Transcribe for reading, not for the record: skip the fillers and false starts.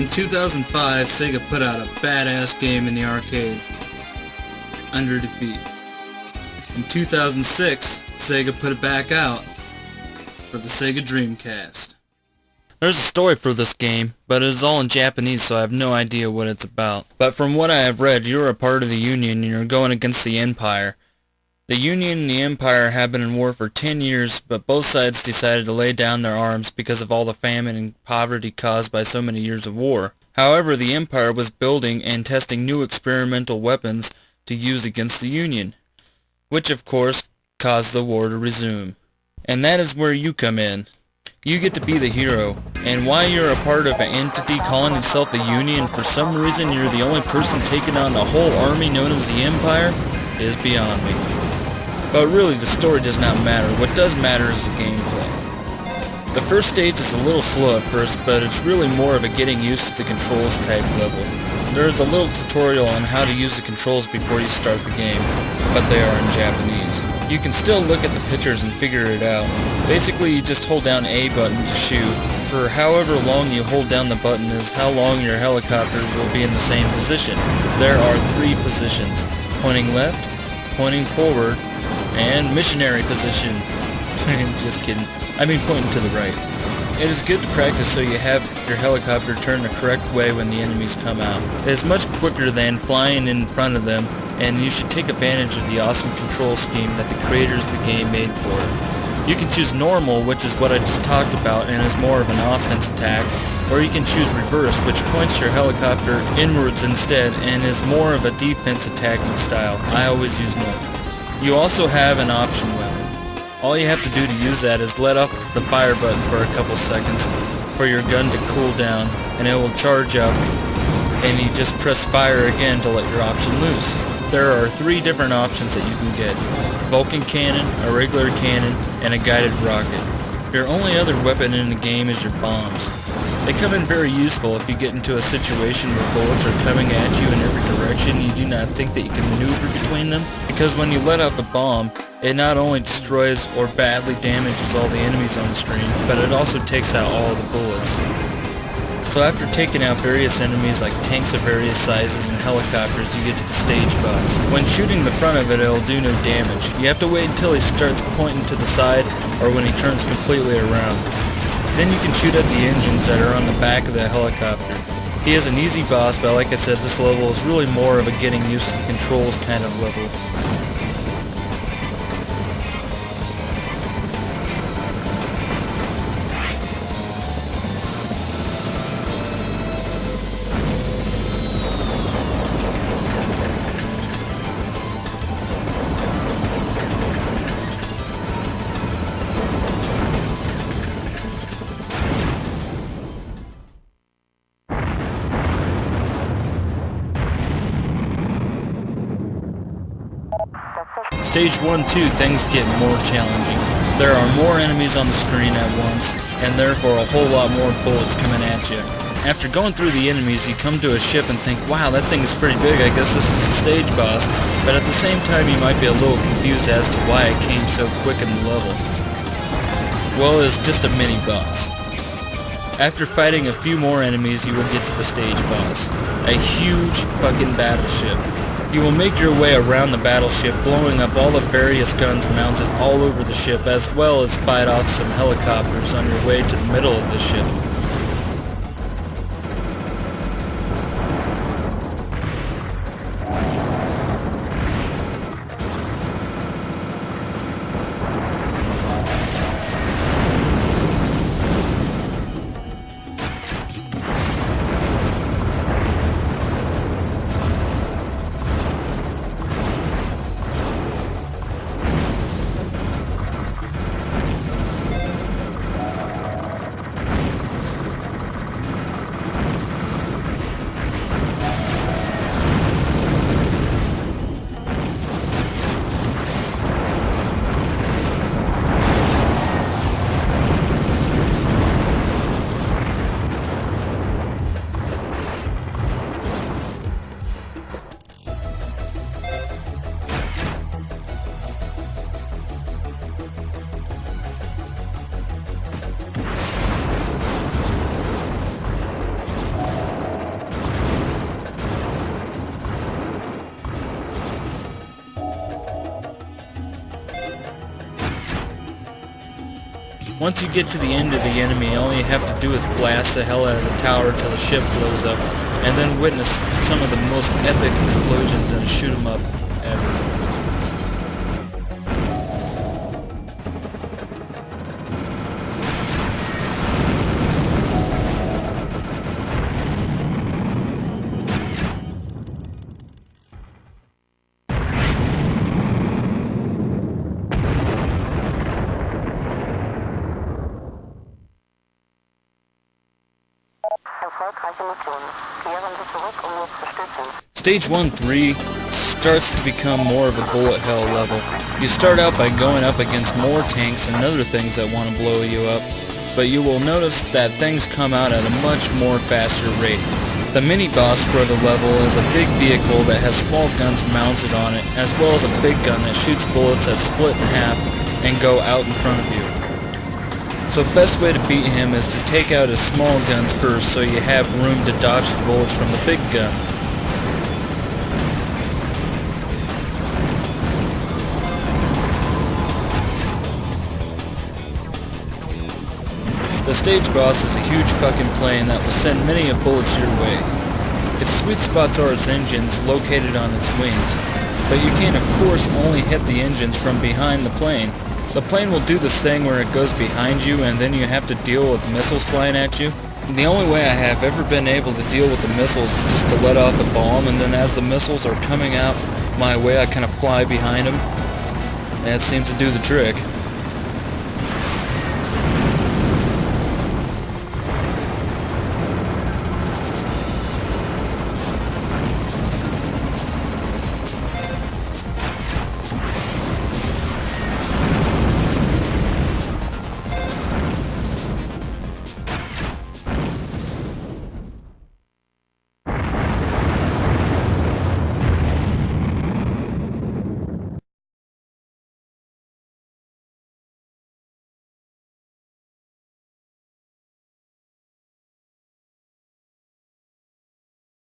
In 2005, Sega put out a badass game in the arcade, Under Defeat. In 2006, Sega put it back out for the Sega Dreamcast. There's a story for this game, but it is all in Japanese, so I have no idea what it's about. But from what I have read, you're a part of the Union and you're going against the Empire. The Union and the Empire have been in war for 10 years, but both sides decided to lay down their arms because of all the famine and poverty caused by so many years of war. However, the Empire was building and testing new experimental weapons to use against the Union, which of course caused the war to resume. And that is where you come in. You get to be the hero, and why you're a part of an entity calling itself the Union, for some reason you're the only person taking on the whole army known as the Empire, is beyond me. But really, the story does not matter. What does matter is the gameplay. The first stage is a little slow at first, but it's really more of a getting used to the controls type level. There is a little tutorial on how to use the controls before you start the game, but they are in Japanese. You can still look at the pictures and figure it out. Basically, you just hold down A button to shoot. For however long you hold down the button is how long your helicopter will be in the same position. There are 3 positions: pointing left, pointing forward, and missionary position. Just kidding. I mean pointing to the right. It is good to practice so you have your helicopter turn the correct way when the enemies come out. It is much quicker than flying in front of them, and you should take advantage of the awesome control scheme that the creators of the game made for it. You can choose normal, which is what I just talked about and is more of an offense attack, or you can choose reverse, which points your helicopter inwards instead and is more of a defense attacking style. I always use normal. You also have an option weapon. All you have to do to use that is let off the fire button for a couple seconds for your gun to cool down, and it will charge up, and you just press fire again to let your option loose. There are 3 different options that you can get: Vulcan cannon, a regular cannon, and a guided rocket. Your only other weapon in the game is your bombs. They come in very useful if you get into a situation where bullets are coming at you in every direction. You do not think that you can maneuver between them, because when you let off a bomb, it not only destroys or badly damages all the enemies on the screen, but it also takes out all the bullets. So after taking out various enemies like tanks of various sizes and helicopters, you get to the stage boss. When shooting the front of it, it'll do no damage. You have to wait until he starts pointing to the side or when he turns completely around. Then you can shoot at the engines that are on the back of the helicopter. He is an easy boss, but like I said, this level is really more of a getting used to the controls kind of level. Stage 1-2, things get more challenging. There are more enemies on the screen at once, and therefore a whole lot more bullets coming at you. After going through the enemies, you come to a ship and think, wow, that thing is pretty big, I guess this is a stage boss, but at the same time you might be a little confused as to why it came so quick in the level. Well, it's just a mini-boss. After fighting a few more enemies, you will get to the stage boss. A huge fucking battleship. You will make your way around the battleship, blowing up all the various guns mounted all over the ship, as well as fight off some helicopters on your way to the middle of the ship. Once you get to the end of the enemy, all you have to do is blast the hell out of the tower till the ship blows up, and then witness some of the most epic explosions and shoot 'em up ever. Stage 1-3 starts to become more of a bullet hell level. You start out by going up against more tanks and other things that want to blow you up, but you will notice that things come out at a much more faster rate. The mini-boss for the level is a big vehicle that has small guns mounted on it, as well as a big gun that shoots bullets that split in half and go out in front of you. So the best way to beat him is to take out his small guns first so you have room to dodge the bullets from the big gun. The stage boss is a huge fucking plane that will send many of bullets your way. Its sweet spots are its engines located on its wings, but you can of course only hit the engines from behind the plane. The plane will do this thing where it goes behind you and then you have to deal with missiles flying at you. The only way I have ever been able to deal with the missiles is just to let off a bomb, and then as the missiles are coming out my way I kind of fly behind them, and it seems to do the trick.